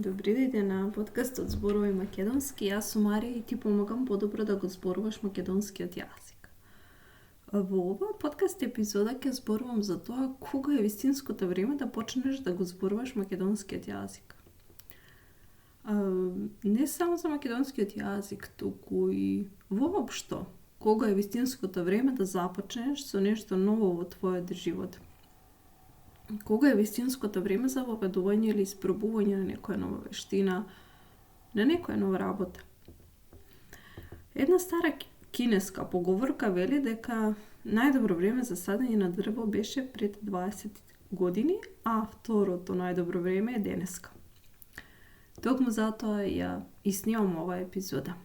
Добри дојде на подкастот Зборови македонски. Јас сум Марија и ти помагам подобро да го зборуваш македонскиот јазик. Во овој подкаст епизода ќе зборувам за тоа кога е вистинското време да почнеш да го зборуваш македонскиот јазик. Не само за македонскиот јазик, туку и воопшто кога е вистинското време да започнеш со нешто ново во твојот живот. Кога е вистинското време за воведување или испробување на некоја нова вештина, на некоја нова работа. Една стара кинеска поговорка вели дека најдобро време за садење на дрво беше пред 20 години, а второто најдобро време е денеска. Токму затоа ја снимам оваа епизода.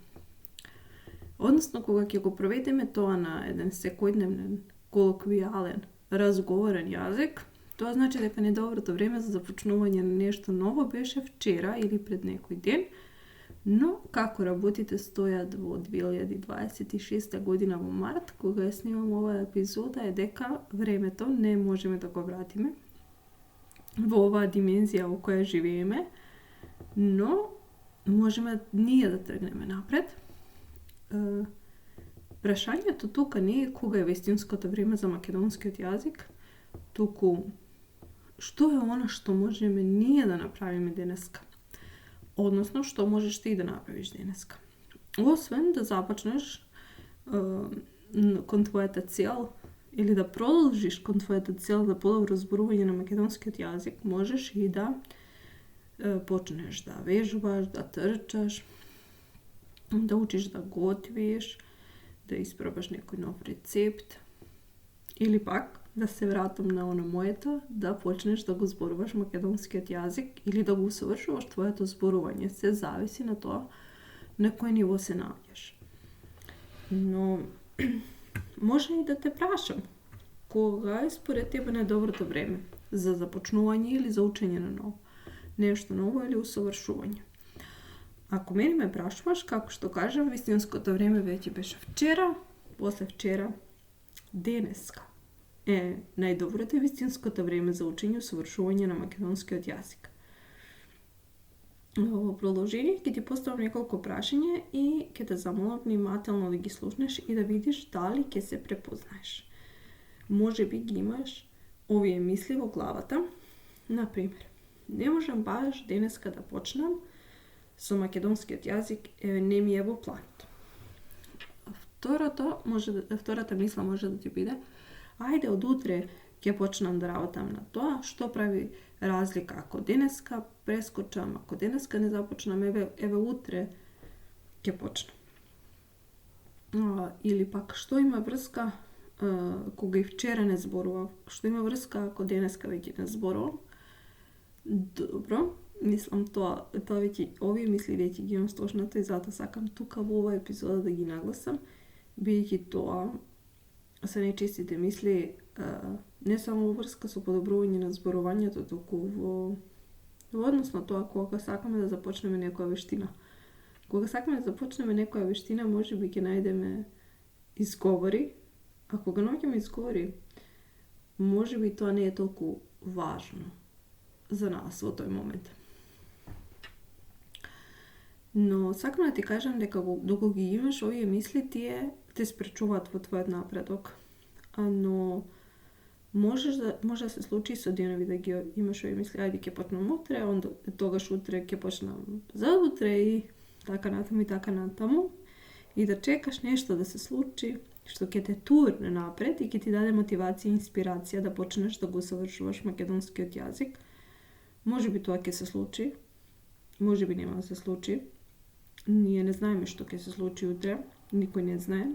Односно, кога ќе го проведеме тоа на еден секојдневен, колоквијален, разговорен јазик, тоа значи дека најдоброто време за започнување на нешто ново беше вчера или пред некој ден, но како работите стојат во 2026 година во март, кога ја снимам оваа епизода, е дека времето не можеме да го вратиме во оваа димензија во која живееме, но можеме ние да тргнеме напред. Прашањето тука не е кога е вистинското време за македонскиот јазик, туку што е она што можеме ние да направиме денеска? Односно, што можеш ти да направиш денеска? Освен да започнеш кон твојата цел или да продолжиш кон твојата цел за подобро зборување на македонскиот јазик, можеш и да почнеш да вежбаш, да трчаш, да учиш да готвиш, да испробаш некој нов рецепт, или пак да се вратам на оно моето, да почнеш да го зборуваш македонскиот јазик или да го усовршуваш твоето зборување. Се зависи на тоа на кој ниво се наоѓаш. Но може и да те прашам, кога е според тебе најдоброто време за започнување или за учење на ново? Нешто ново или усовршување? Ако мене ме прашуваш, како што кажам, вистинското време веќе беше вчера, после вчера, денеска е најдоброто и вистинското време за учење и усовршување на македонскиот јазик. Во продолжение ќе ти поставам неколку прашања и ќе те замолам внимателно да ги слушнеш и да видиш дали ќе се препознаеш. Може би ги имаш овие мисли во главата. Например, не можам баш денеска да почнам со македонскиот јазик, не ми е во планот. Втората мисла може да ти биде: ајде од утре ќе почнам да работам на тоа, што прави разлика ако денеска прескочам, ако денеска не започнам, еве утре ќе почнам. Или пак, што има врска кога и вчера не зборував, што има врска ако денеска веќе не зборувам. Добро, мислам тоа веќе, овие мисли веќе ги имам стошнато и затоа сакам тука во оваа епизода да ги нагласам, бидејќи тоа се најчестите мисли не само во врска со подобрување на зборувањето, туку во однос на тоа кога сакаме да започнеме некоја вештина. Кога сакаме да започнеме некоја вештина, можеби ќе најдеме изговори, а кога наоѓаме изговори, можеби тоа не е толку важно за нас во тој момент. Но сакам да ти кажам дека доколку ги имаш овие мисли, тие те спречуваат во твојот напредок. Но може да се случи со денови да ги имаш овие мисли: ајде ќе почнам утре, онда тогаш утре ќе почнам за утре и така натаму, и да чекаш нешто да се случи што ќе те турне напред и ќе ти даде мотивација и инспирација да почнеш да го усовршуваш македонскиот јазик. Може би тоа ќе се случи, може би нема да се случи. Ние не знаеме што ќе се случи утре, никој не знае.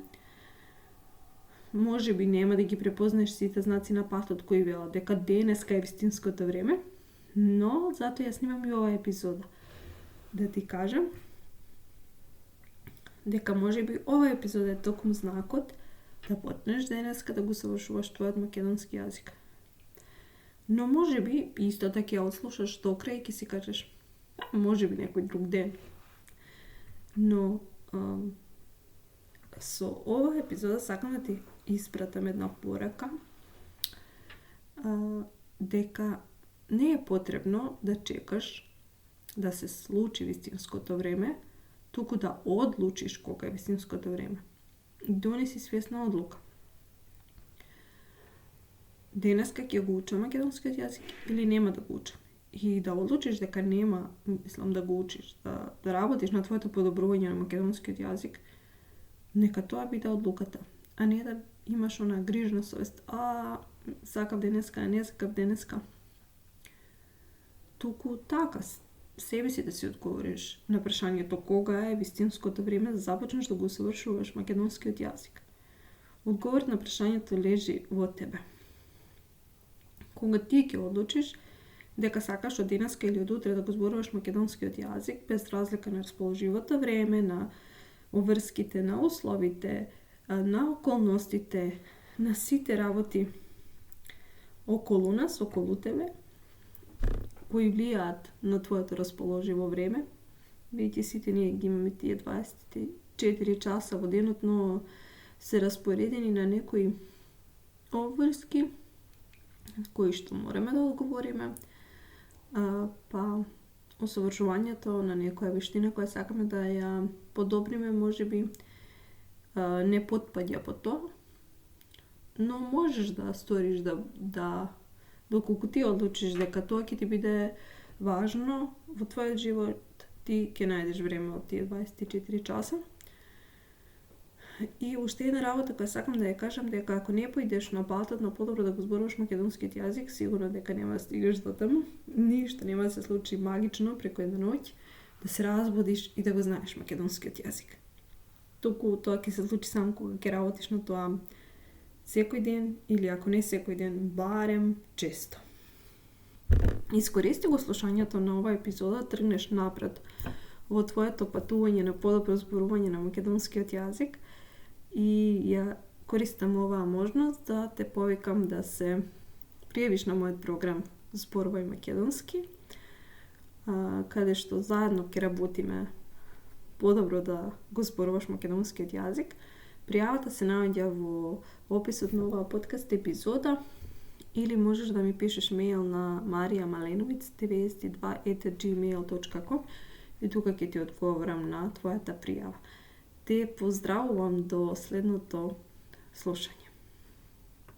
Може би нема да ги препознаеш сите знаци на патот кои велат дека денеска е вистинското време, но затоа ја снимам и оваа епизода. Да ти кажам дека може би оваа епизода е токму знакот да почнеш денеска да го усовршуваш твојот македонски јазик. Но може би исто така ја отслушаш до крај и ќе си кажеш: може би некој друг ден. Но со оваа епизода сакам да ти испратам една порака дека не е потребно да чекаш да се случи вистинското време, туку да одлучиш кога е вистинското време. Донеси свесна одлука. Денеска ќе го учам македонскиот јазик или нема да го учам. И да одлучиш дека нема, да го учиш, да работиш на твоето подобрување на македонскиот јазик, нека тоа биде одлуката, а не да имаш она грижна совест. Сакав денеска, не сакав денеска. Туку така, себе си да си одговориш на прашањето кога е вистинското време да започнеш да го усавршуваш македонскиот јазик. Одговорот на прашањето лежи во тебе. Кога ти ќе одлучиш дека сакаш од денеска или од утре да го зборуваш македонскиот јазик, без разлика на расположивото време, на обврските, на условите, на околностите, на сите работи околу нас, околу тебе, кои влијаат на твоето расположиво време, бидејќи сите ние ги имаме тие 24 часа во денот, но се распоредени на некои обврски кои што мораме да одговориме, па усовршувањето на некоја вештина која сакаме да ја подобриме, можеби не потпаѓа по тоа, но можеш да сториш доколку ти одлучиш дека тоа ќе ти биде важно во твојот живот, ти ќе најдеш време од тие 24 часа. И уште една работа која сакам да ја кажам, дека ако не поидеш на патот на подобро да го зборуваш македонскиот јазик, сигурно дека нема да стигнеш до таму. Ништо нема да се случи магично преку една ноќ, да се разбудиш и да го знаеш македонскиот јазик. Туку тоа ќе се случи само кога ќе работиш на тоа секој ден, или ако не секој ден, барем често. Искористи го слушањето на оваа епизода, тргнеш напред во твоето патување на подобро зборување на македонскиот јазик, и ја користам оваа можност да те повикам да се пријавиш на мојот програм Зборувај македонски, каде што заедно ќе работиме подобро да го зборуваш македонскиот јазик. Пријавата се наоѓа во описот на оваа подкаст епизода, или можеш да ми пишеш мејл на mariamalenovits92@gmail.com и тука ќе ти одговорам на твојата пријава. Те поздравувам до следното слушање.